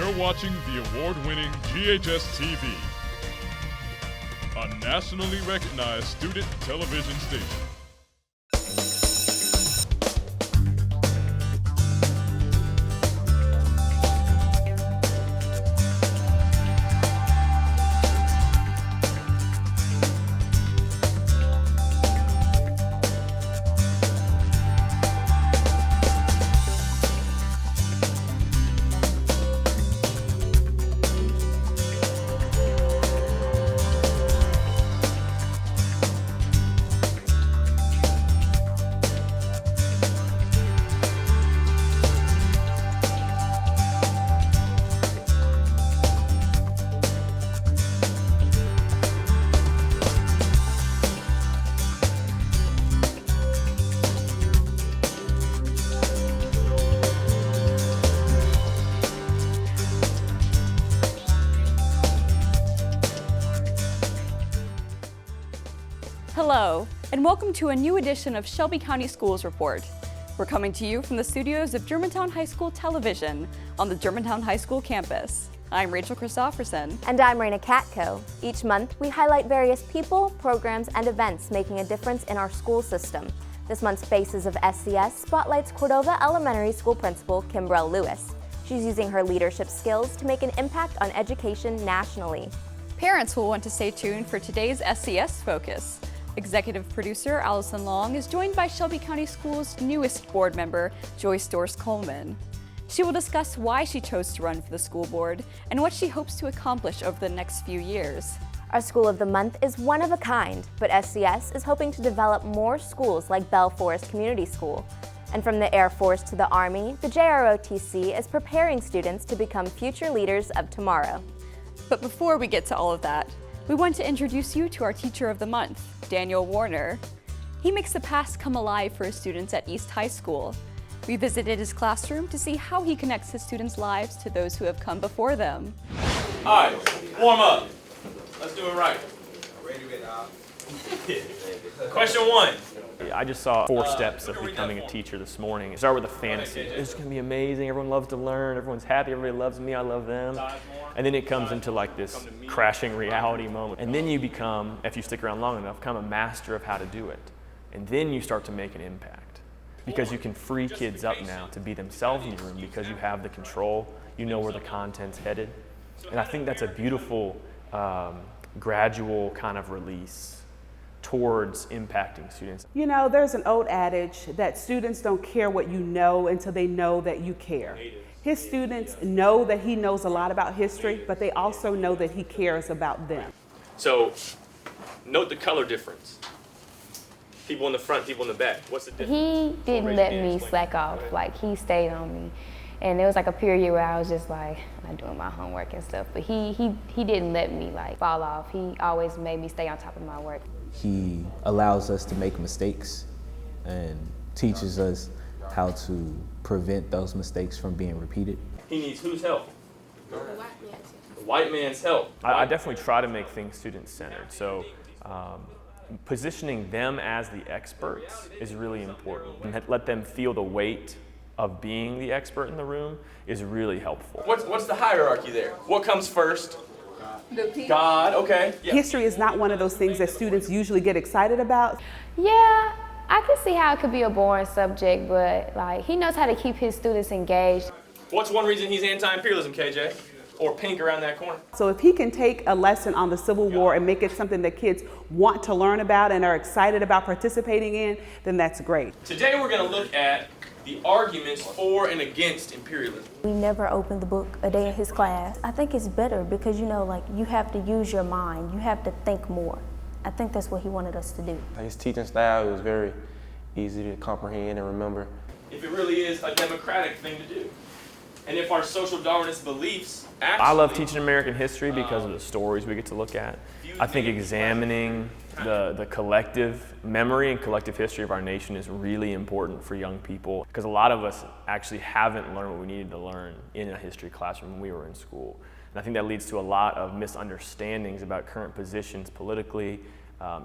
You're watching the award-winning GHS-TV, a nationally recognized student television station. Hello, and welcome to a new edition of Shelby County Schools Report. We're coming to you from the studios of Germantown High School Television on the Germantown High School campus. I'm Rachel Christofferson. And I'm Raina Katko. Each month, we highlight various people, programs, and events making a difference in our school system. This month's Faces of SDS spotlights Cordova Elementary School Principal Kimberelle Lewis. She's using her leadership skills to make an impact on education nationally. Parents will want to stay tuned for today's SDS Focus. Executive producer Allison Long is joined by Shelby County Schools' newest board member, Joyce Dorse Coleman. She will discuss why she chose to run for the school board and what she hopes to accomplish over the next few years. Our School of the Month is one of a kind, but SDS is hoping to develop more schools like Belle Forest Community School. And from the Air Force to the Army, the JORTC is preparing students to become future leaders of tomorrow. But before we get to all of that, we want to introduce you to our Teacher of the Month, Daniel Warner. He makes the past come alive for his students at East High School. We visited his classroom to see how he connects his students' lives to those who have come before them. All right, warm up. Let's do it right. Question one. I just saw 4 steps of becoming a teacher this morning. Start with a fantasy. It's going to be amazing. Everyone loves to learn. Everyone's happy. Everybody loves me. I love them. And then it comes into like this crashing reality moment. And then you become, if you stick around long enough, become a master of how to do it. And then you start to make an impact. Because you can free kids up now to be themselves in the room because you have the control. You know where the content's headed. And I think that's a beautiful, gradual kind of release towards impacting students. You know, there's an old adage that students don't care what you know until they know that you care. His students know that he knows a lot about history, but they also know that he cares about them. So, note the color difference. People in the front, people in the back. What's the difference? He didn't let me slack off. Like, he stayed on me. And there was like a period where I was just like, not doing my homework and stuff. But he didn't let me like fall off. He always made me stay on top of my work. He allows us to make mistakes and teaches us how to prevent those mistakes from being repeated. He needs whose help? The white man's help. I definitely try to make things student-centered. So positioning them as the experts is really important. And let them feel the weight of being the expert in the room is really helpful. What's the hierarchy there? What comes first? God, okay. Yeah. History is not one of those things that students usually get excited about. Yeah, I can see how it could be a boring subject, but like he knows how to keep his students engaged. What's one reason he's anti-imperialism, KJ? Or pink around that corner? So if he can take a lesson on the Civil War and make it something that kids want to learn about and are excited about participating in, then that's great. Today we're going to look at the arguments for and against imperialism. We never opened the book a day in his class. I think it's better because, you know, like you have to use your mind. You have to think more. I think that's what he wanted us to do. His teaching style was very easy to comprehend and remember. If it really is a democratic thing to do. And if our social Darwinist beliefs actually... I love teaching American history because of the stories we get to look at. I think examining the collective memory and collective history of our nation is really important for young people because a lot of us actually haven't learned what we needed to learn in a history classroom when we were in school. And I think that leads to a lot of misunderstandings about current positions politically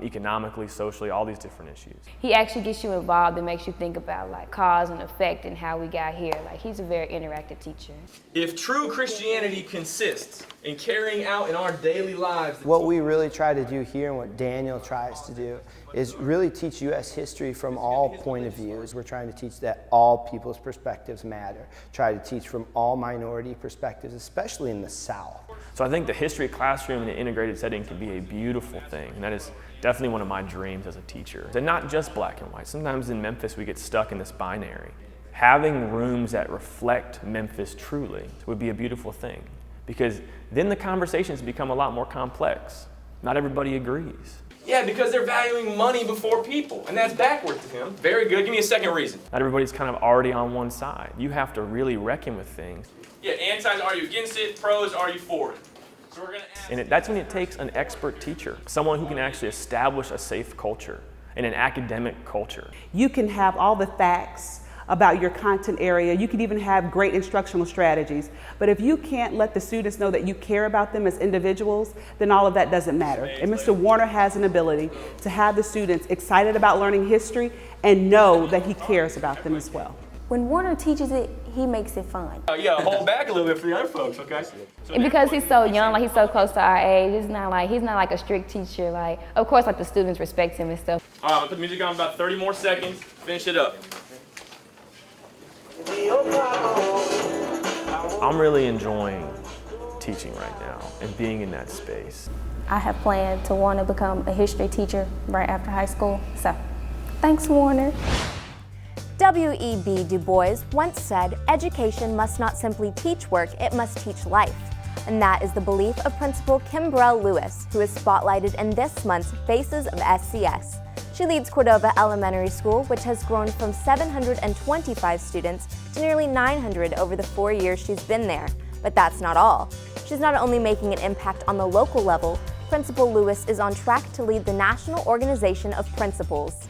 economically, socially, all these different issues. He actually gets you involved and makes you think about like cause and effect and how we got here. Like he's a very interactive teacher. If true Christianity consists in carrying out in our daily lives. What we really try to do here and what Daniel tries to do is really teach U.S. history from all point of views. We're trying to teach that all people's perspectives matter. Try to teach from all minority perspectives, especially in the South. So I think the history classroom in an integrated setting can be a beautiful thing, and that is definitely one of my dreams as a teacher. And not just black and white. Sometimes in Memphis we get stuck in this binary. Having rooms that reflect Memphis truly would be a beautiful thing, because then the conversations become a lot more complex. Not everybody agrees. Yeah, because they're valuing money before people, and that's backwards to him. Very good. Give me a second reason. Not everybody's kind of already on one side. You have to really reckon with things. Yeah, antis, are you against it? Pros, are you for it? So we're gonna ask. And that's when it takes an expert teacher, someone who can actually establish a safe culture and an academic culture. You can have all the facts about your content area. You can even have great instructional strategies. But if you can't let the students know that you care about them as individuals, then all of that doesn't matter. And Mr. Warner has an ability to have the students excited about learning history and know that he cares about them as well. When Warner teaches it, he makes it fun. You gotta hold back a little bit for the other folks, okay? And because he's so young, like he's so close to our age, he's not like a strict teacher. Like, of course, like the students respect him and stuff. All right, I'm gonna put the music on about 30 more seconds. Finish it up. I'm really enjoying teaching right now and being in that space. I have planned to want to become a history teacher right after high school. So, thanks, Warner. W.E.B. Du Bois once said, "Education must not simply teach work, it must teach life." And that is the belief of Principal Kimberelle Lewis, who is spotlighted in this month's Faces of SCS. She leads Cordova Elementary School, which has grown from 725 students to nearly 900 over the 4 years she's been there. But that's not all. She's not only making an impact on the local level, Principal Lewis is on track to lead the National Organization of Principals.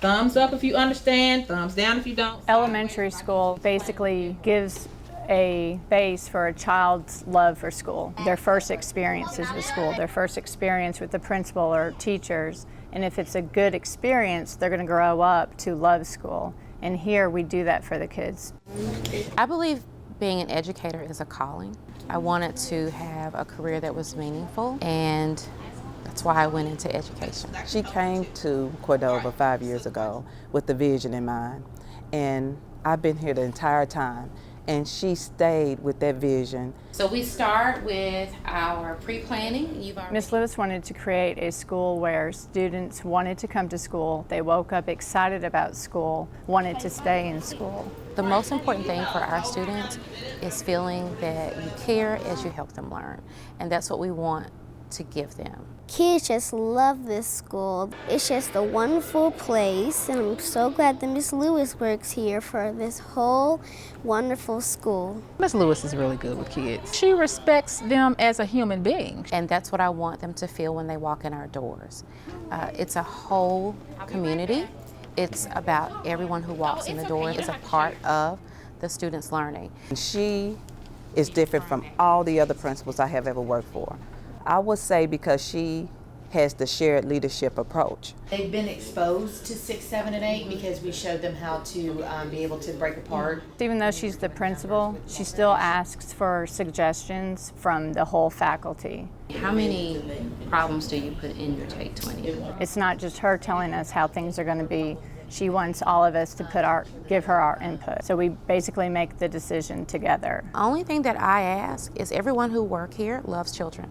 Thumbs up if you understand, thumbs down if you don't. Elementary school basically gives a base for a child's love for school. Their first experiences with school, their first experience with the principal or teachers. And if it's a good experience, they're going to grow up to love school. And here we do that for the kids. I believe being an educator is a calling. I wanted to have a career that was meaningful, and that's why I went into education. She came to Cordova 5 years ago with the vision in mind, and I've been here the entire time, and she stayed with that vision. So we start with our pre-planning. Ms. Lewis wanted to create a school where students wanted to come to school, they woke up excited about school, wanted to stay in school. The most important thing for our students is feeling that you care as you help them learn, and that's what we want to give them. Kids just love this school. It's just a wonderful place, and I'm so glad that Miss Lewis works here for this whole wonderful school. Miss Lewis is really good with kids. She respects them as a human being. And that's what I want them to feel when they walk in our doors. It's a whole community. It's about everyone who walks in the door is a part of the students' learning. She is different from all the other principals I have ever worked for. I would say because she has the shared leadership approach. They've been exposed to 6, 7, and 8 because we showed them how to be able to break apart. Even though she's the principal, she still asks for suggestions from the whole faculty. How many problems do you put in your Take 20? It's not just her telling us how things are going to be. She wants all of us to give her our input. So we basically make the decision together. The only thing that I ask is everyone who works here loves children.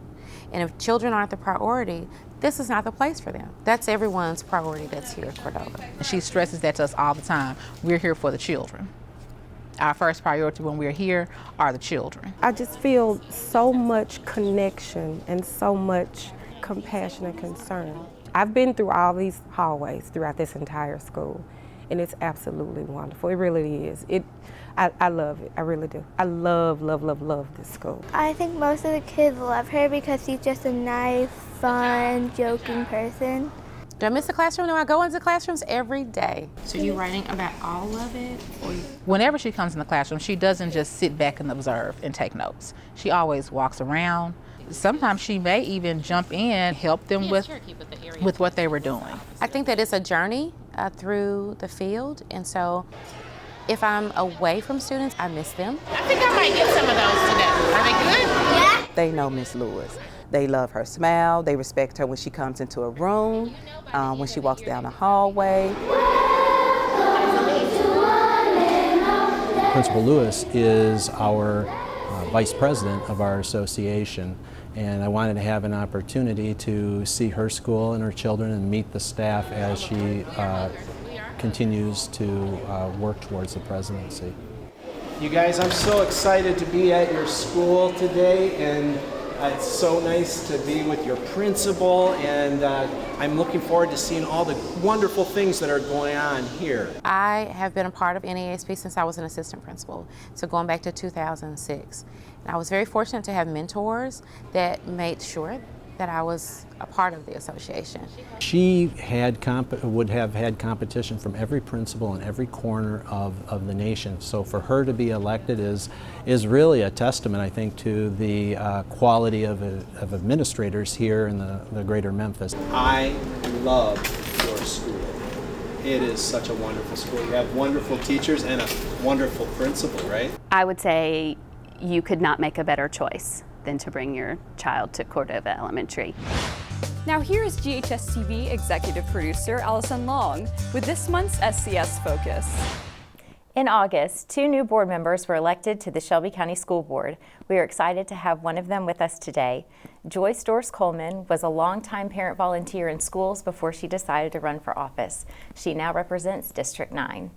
And if children aren't the priority, this is not the place for them. That's everyone's priority that's here at Cordova. She stresses that to us all the time. We're here for the children. Our first priority when we're here are the children. I just feel so much connection and so much compassion and concern. I've been through all these hallways throughout this entire school, and it's absolutely wonderful. It really is. I love it. I really do. I love, love, love, love this school. I think most of the kids love her because she's just a nice, fun, joking person. Do I miss a classroom? No, I go into classrooms every day. So you're writing about all of it? Whenever she comes in the classroom, she doesn't just sit back and observe and take notes. She always walks around, Sometimes she may even jump in, help them with what they were doing. I think that it's a journey through the field, and so if I'm away from students, I miss them. I think I might get some of those today. Are they good? Yeah. They know Miss Lewis. They love her smile. They respect her when she comes into a room, when she walks down the hallway. Principal Lewis is our vice president of our association, and I wanted to have an opportunity to see her school and her children and meet the staff as she continues to work towards the presidency. You guys, I'm so excited to be at your school today, and it's so nice to be with your principal, and I'm looking forward to seeing all the wonderful things that are going on here. I have been a part of NASP since I was an assistant principal, so going back to 2006. And I was very fortunate to have mentors that made sure that I was a part of the association. She would have had competition from every principal in every corner of the nation. So for her to be elected is really a testament, I think, to the quality of administrators here in the greater Memphis. I love your school. It is such a wonderful school. You have wonderful teachers and a wonderful principal, right? I would say you could not make a better choice than to bring your child to Cordova Elementary. Now here's GHS-TV executive producer Allison Long with this month's SDS Focus. In August, 2 new board members were elected to the Shelby County School Board. We are excited to have one of them with us today. Joyce Dorse Coleman was a longtime parent volunteer in schools before she decided to run for office. She now represents District 9.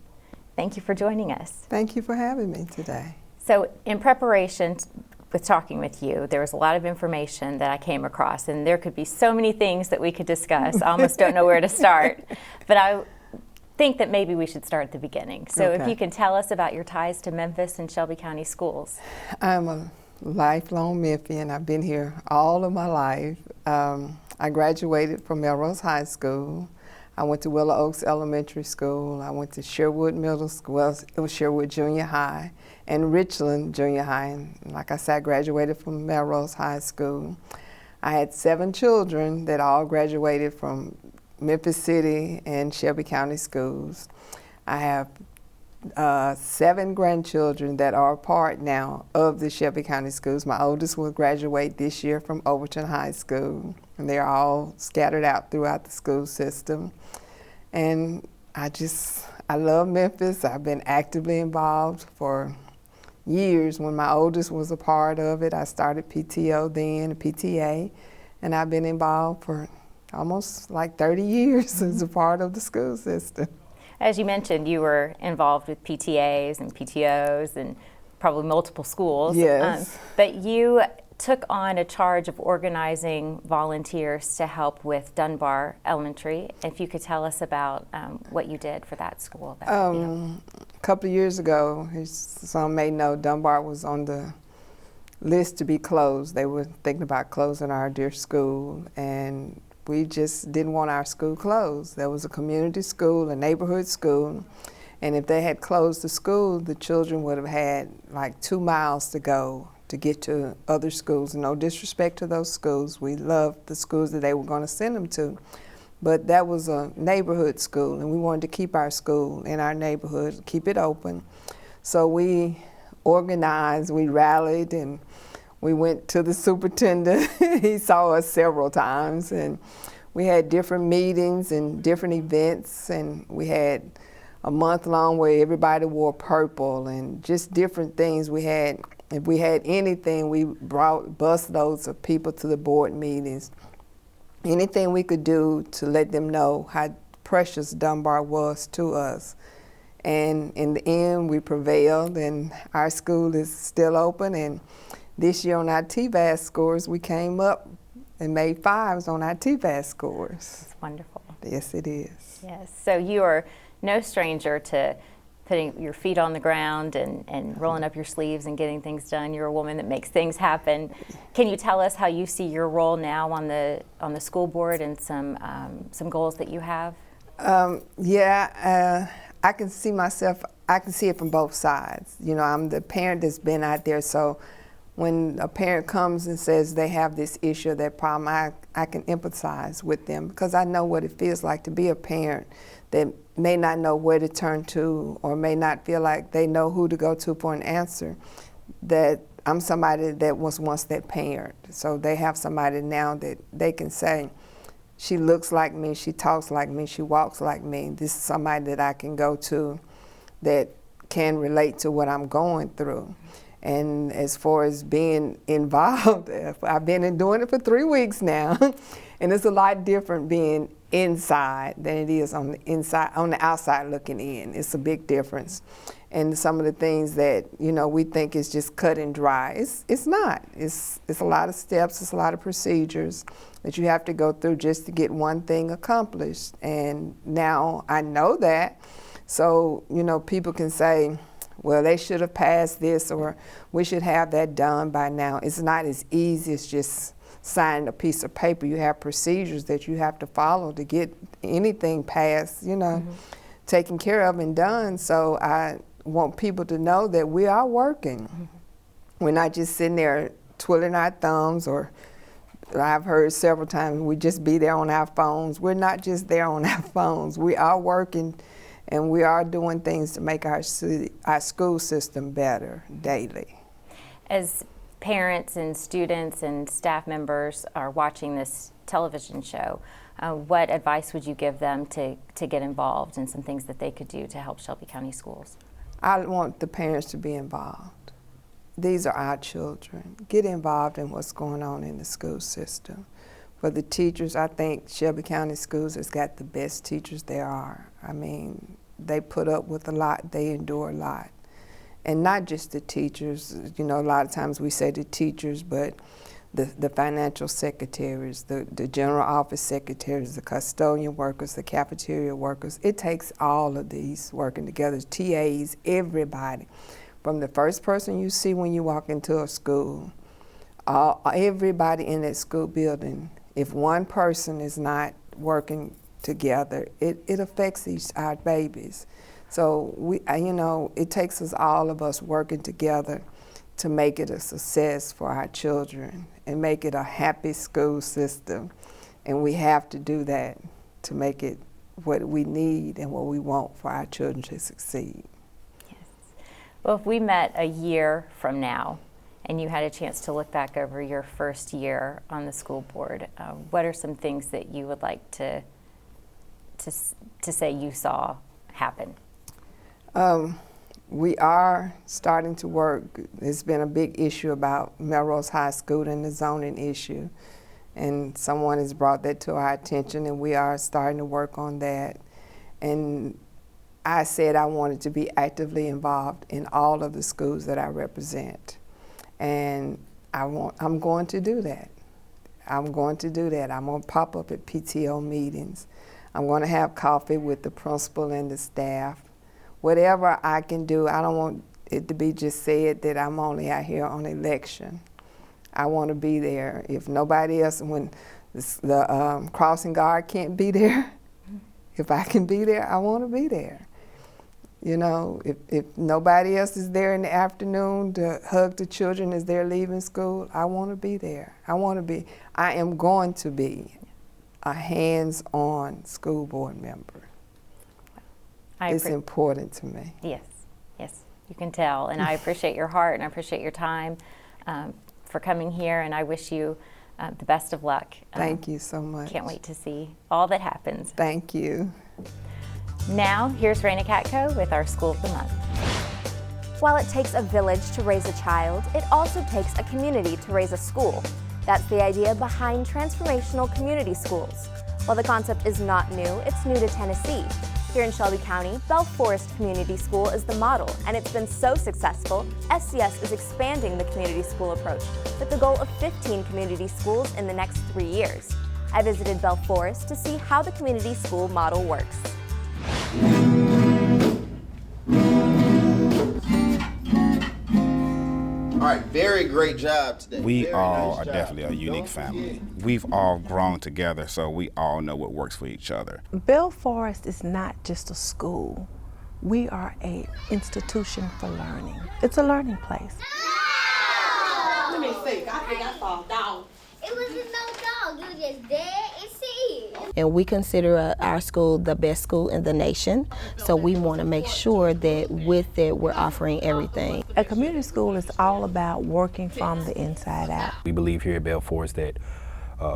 Thank you for joining us. Thank you for having me today. So in preparation with talking with you, there was a lot of information that I came across, and there could be so many things that we could discuss. I almost don't know where to start, but I think that maybe we should start at the beginning. So if you can tell us about your ties to Memphis and Shelby County Schools. I'm a lifelong Memphian. I've been here all of my life. I graduated from Melrose High School. I went to Willow Oaks Elementary School. I went to Sherwood Middle School. Well, it was Sherwood Junior High and Richland Junior High. And like I said, I graduated from Melrose High School. I had 7 children that all graduated from Memphis City and Shelby County Schools. I have 7 grandchildren that are a part now of the Shelby County Schools. My oldest will graduate this year from Overton High School, and they're all scattered out throughout the school system. And I love Memphis. I've been actively involved for years. When my oldest was a part of it, I started PTO then, PTA, and I've been involved for almost like 30 years as a part of the school system. As you mentioned, you were involved with PTAs and PTOs and probably multiple schools. Yes. But you took on a charge of organizing volunteers to help with Dunbar Elementary. If you could tell us about what you did for that school. A couple of years ago, some may know, Dunbar was on the list to be closed. They were thinking about closing our dear school, and we just didn't want our school closed. There was a community school, a neighborhood school, and if they had closed the school, the children would have had like 2 miles to go to get to other schools. No disrespect to those schools. We loved the schools that they were going to send them to. But that was a neighborhood school, and we wanted to keep our school in our neighborhood, keep it open. So we organized, we rallied, and we went to the superintendent. He saw us several times, and we had different meetings and different events, and we had a month long where everybody wore purple and just different things. We had, if we had anything, we brought busloads of people to the board meetings. Anything we could do to let them know how precious Dunbar was to us. And in the end, we prevailed, and our school is still open. And this year on our TVAS scores, we came up and made 5s on our TVAS scores. It's wonderful. Yes, it is. Yes, so you are no stranger to putting your feet on the ground and rolling up your sleeves and getting things done. You're a woman that makes things happen. Can you tell us how you see your role now on the school board and some goals that you have? I can see myself, I can see it from both sides. You know, I'm the parent that's been out there, so when a parent comes and says they have this issue or that problem, I can empathize with them because I know what it feels like to be a parent that may not know where to turn to or may not feel like they know who to go to for an answer. That I'm somebody that was once that parent. So they have somebody now that they can say, she looks like me, she talks like me, she walks like me. This is somebody that I can go to that can relate to what I'm going through. And as far as being involved, I've been doing it for 3 weeks now, and it's a lot different being inside than it is on the inside, on the outside looking in. It's a big difference. And some of the things that, you know, we think is just cut and dry, it's not. It's a lot of steps, it's a lot of procedures that you have to go through just to get one thing accomplished. And now I know that, so, you know, people can say, well, they should have passed this, or we should have that done by now. It's not as easy as just signing a piece of paper. You have procedures that you have to follow to get anything passed, you know, taken care of and done. So I want people to know that we are working. We're not just sitting there twiddling our thumbs, or I've heard several times we just be there on our phones. We're not just there on our phones. We are working, and we are doing things to make our school system better daily. As parents and students and staff members are watching this television show, what advice would you give them to get involved in some things that they could do to help Shelby County Schools? I want the parents to be involved. These are our children. Get involved in what's going on in the school system. For the teachers, I think Shelby County Schools has got the best teachers there are. I mean, they put up with a lot, they endure a lot. And not just the teachers, you know, a lot of times we say the teachers, but the financial secretaries, the general office secretaries, the custodian workers, the cafeteria workers. It takes all of these working together, TAs, everybody. From the first person you see when you walk into a school, everybody in that school building, if one person is not working together, it affects our babies. So you know, it takes all of us working together to make it a success for our children and make it a happy school system. And we have to do that to make it what we need and what we want for our children to succeed. Yes. Well, if we met a year from now and you had a chance to look back over your first year on the school board, what are some things that you would like to say you saw happen? We are starting to work. There's been a big issue about Melrose High School and the zoning issue, and someone has brought that to our attention, and we are starting to work on that. And I said I wanted to be actively involved in all of the schools that I represent, and I'm going to do that. I'm going to do that. I'm going to pop up at PTO meetings. I'm going to have coffee with the principal and the staff. Whatever I can do, I don't want it to be just said that I'm only out here on election. I want to be there. If nobody else, when the crossing guard can't be there, if I can be there, I want to be there. You know, if nobody else is there in the afternoon to hug the children as they're leaving school, I want to be there. I am going to be a hands-on school board member. It's important to me. Yes, yes, you can tell. And I appreciate your heart and I appreciate your time for coming here, and I wish you the best of luck. Thank you so much. Can't wait to see all that happens. Thank you. Now, here's Raina Katko with our School of the Month. While it takes a village to raise a child, it also takes a community to raise a school. That's the idea behind transformational community schools. While the concept is not new, it's new to Tennessee. Here in Shelby County, Belle Forest Community School is the model, and it's been so successful, SDS is expanding the community school approach with the goal of 15 community schools in the next 3 years. I visited Belle Forest to see how the community school model works. All right, very great job today. We all are definitely a unique family. We've all grown together, so we all know what works for each other. Belle Forest is not just a school. We are an institution for learning. It's a learning place. think I saw a dog. It wasn't no dog. It was just dead and seed. And we consider our school the best school in the nation, so we want to make sure that with it we're offering everything. A community school is all about working from the inside out. We believe here at Belle Forest that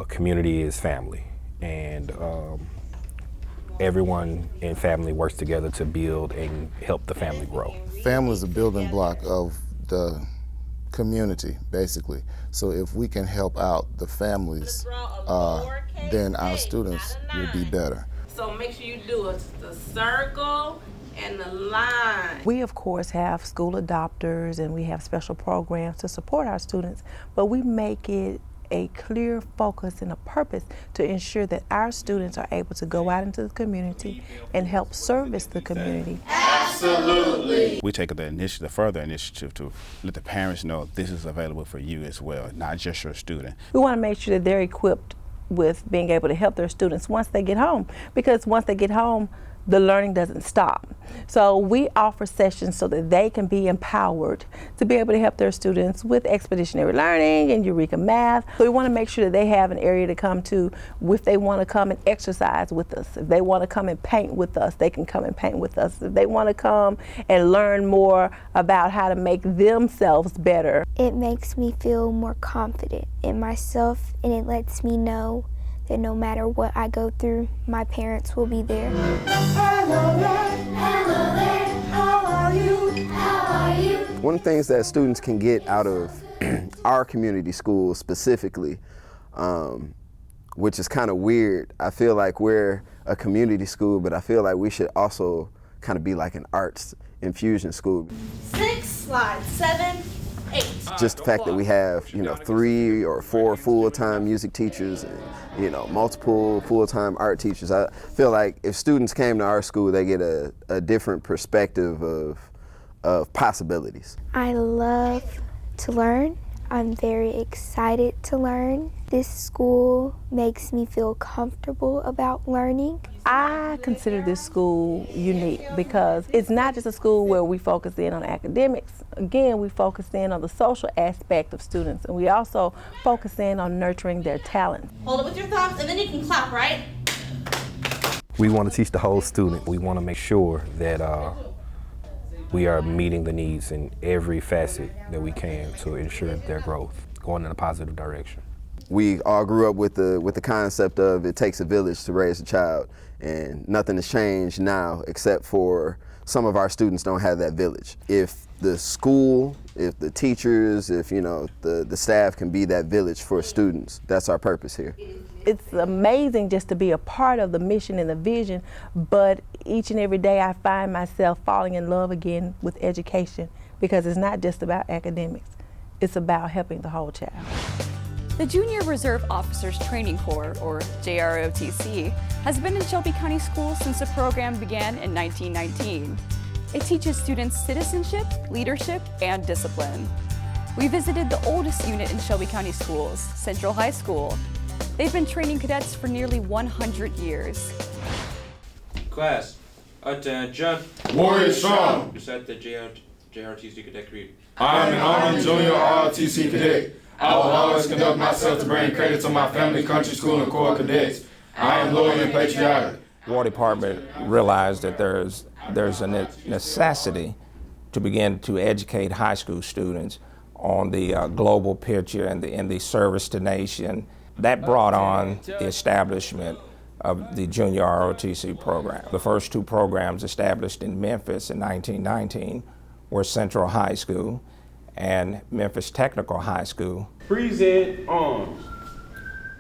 community is family, and everyone in family works together to build and help the family grow. Family is a building block of the community, basically. So if we can help out the families, then our students will be better. So make sure you do the circle and the line. We, of course, have school adopters and we have special programs to support our students, but we make it a clear focus and a purpose to ensure that our students are able to go out into the community and help service the community. Absolutely. We take the further initiative to let the parents know this is available for you as well, not just your student. We want to make sure that they're equipped with being able to help their students once they get home, because once they get home, the learning doesn't stop. So we offer sessions so that they can be empowered to be able to help their students with expeditionary learning and Eureka Math. So we want to make sure that they have an area to come to if they want to come and exercise with us. If they want to come and paint with us, they can come and paint with us. If they want to come and learn more about how to make themselves better. It makes me feel more confident in myself, and it lets me know that no matter what I go through, my parents will be there. Hello there, how are you? How are you? One of the things that students can get out of our community schools specifically, which is kind of weird, I feel like we're a community school, but I feel like we should also kind of be like an arts infusion school. 6 slides, 7, 8. Just the fact that we have, 3 or 4 full-time music teachers and, multiple full-time art teachers. I feel like if students came to our school, they get a different perspective of possibilities. I love to learn. I'm very excited to learn. This school makes me feel comfortable about learning. I consider this school unique because it's not just a school where we focus in on academics. Again, we focus in on the social aspect of students, and we also focus in on nurturing their talent. Hold it with your thumbs, and then you can clap, right? We want to teach the whole student. We want to make sure that we are meeting the needs in every facet that we can to ensure their growth, going in a positive direction. We all grew up with the concept of it takes a village to raise a child, and nothing has changed now except for some of our students don't have that village. If the school, if the teachers, if the staff can be that village for students, that's our purpose here. It's amazing just to be a part of the mission and the vision, but each and every day I find myself falling in love again with education, because it's not just about academics, it's about helping the whole child. The Junior Reserve Officers Training Corps, or JROTC, has been in Shelby County Schools since the program began in 1919. It teaches students citizenship, leadership, and discipline. We visited the oldest unit in Shelby County Schools, Central High School. They've been training cadets for nearly 100 years. Class, attention. Warrior strong. Recite the JRTC cadet creed. I am an Army Junior ROTC cadet. I will always conduct myself to bring credit to my family, country, school, and corps cadets. I am loyal and patriotic. War Department realized that there's a necessity to begin to educate high school students on the global picture and the service to nation. That brought on the establishment of the Junior ROTC program. The first 2 programs established in Memphis in 1919 were Central High School and Memphis Technical High School. Present arms.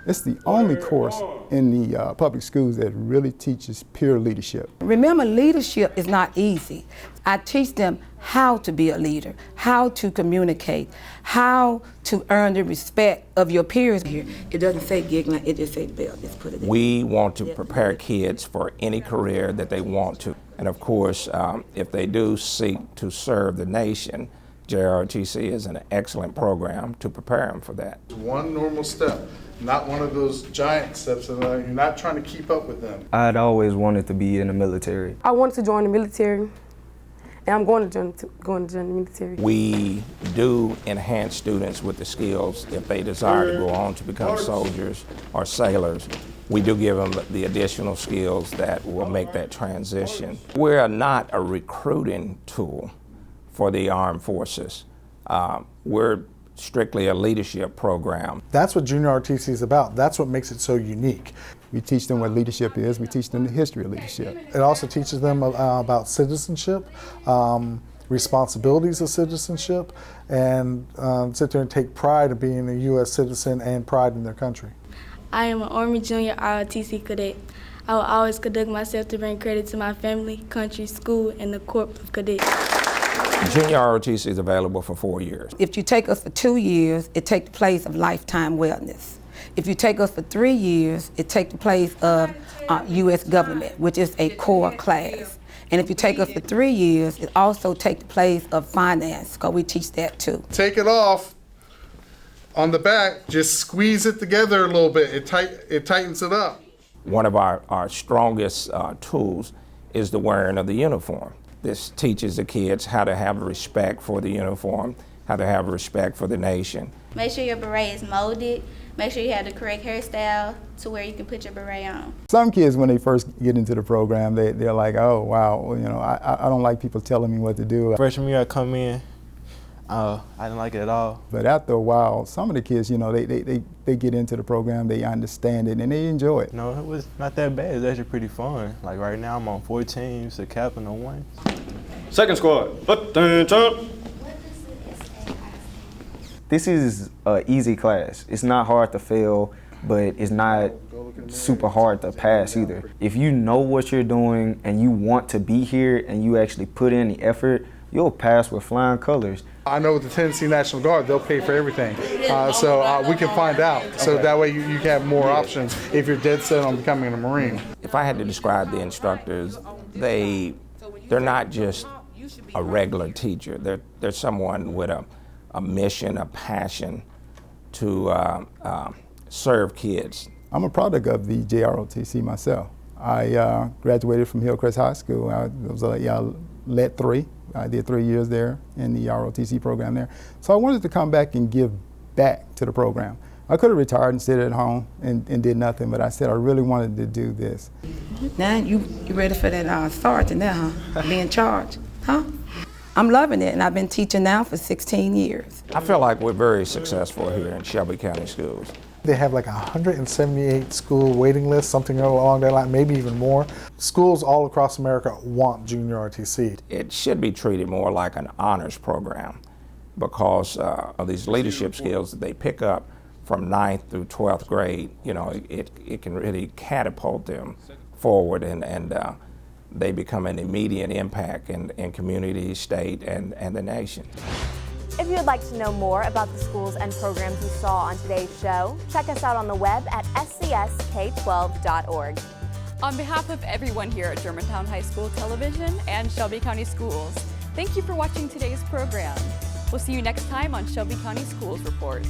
It's the only course in the public schools that really teaches pure leadership. Remember, leadership is not easy. I teach them how to be a leader, how to communicate, how to earn the respect of your peers here. It doesn't say Gigler, it just says Belle. Just put it there. We want to prepare kids for any career that they want to. And of course, if they do seek to serve the nation, JRTC is an excellent program to prepare them for that. One normal step, not one of those giant steps that you're not trying to keep up with them. I'd always wanted to be in the military. I wanted to join the military, and I'm going to join the military. We do enhance students with the skills if they desire to go on to become soldiers or sailors. We do give them the additional skills that will make that transition. We're not a recruiting tool for the armed forces. We're strictly a leadership program. That's what Junior ROTC is about. That's what makes it so unique. We teach them what leadership is. We teach them the history of leadership. It also teaches them about citizenship, responsibilities of citizenship, and sit there and take pride in being a U.S. citizen and pride in their country. I am an Army Junior ROTC cadet. I will always conduct myself to bring credit to my family, country, school, and the Corps of Cadets. Junior ROTC is available for 4 years. If you take us for 2 years, it takes the place of lifetime wellness. If you take us for 3 years, it takes the place of U.S. government, which is a core class. And if you take us for 3 years, it also takes the place of finance, because we teach that too. Take it off on the back, just squeeze it together a little bit. It tightens it up. One of our strongest tools is the wearing of the uniform. This teaches the kids how to have respect for the uniform, how to have respect for the nation. Make sure your beret is molded. Make sure you have the correct hairstyle to where you can put your beret on. Some kids, when they first get into the program, they're like, oh, wow, you know, I don't like people telling me what to do. Freshman year I come in, I didn't like it at all. But after a while, some of the kids, you know, they get into the program, they understand it, and they enjoy it. No, it was not that bad. It's actually pretty fun. Like right now, I'm on 4 teams, a captain on 1. Second squad, attention. This is an easy class. It's not hard to fail, but it's not super hard to pass either. If you know what you're doing and you want to be here and you actually put in the effort, you'll pass with flying colors. I know with the Tennessee National Guard, they'll pay for everything. So we can find out. So that way you have more options if you're dead set on becoming a Marine. If I had to describe the instructors, they're not just a regular teacher. They're someone with a mission, a passion to serve kids. I'm a product of the JROTC myself. I graduated from Hillcrest High School. I led 3. I did 3 years there in the ROTC program there. So I wanted to come back and give back to the program. I could have retired and stayed at home and did nothing, but I said I really wanted to do this. Now you ready for that sergeant now, huh? Be in charge, huh? I'm loving it, and I've been teaching now for 16 years. I feel like we're very successful here in Shelby County Schools. They have like 178 school waiting lists, something along that line, maybe even more. Schools all across America want Junior ROTC. It should be treated more like an honors program because of these leadership skills that they pick up from 9th through 12th grade. You know, it can really catapult them forward and they become an immediate impact in community, state, and the nation. If you'd like to know more about the schools and programs you saw on today's show, check us out on the web at scsk12.org. On behalf of everyone here at Germantown High School Television and Shelby County Schools, thank you for watching today's program. We'll see you next time on Shelby County Schools Report.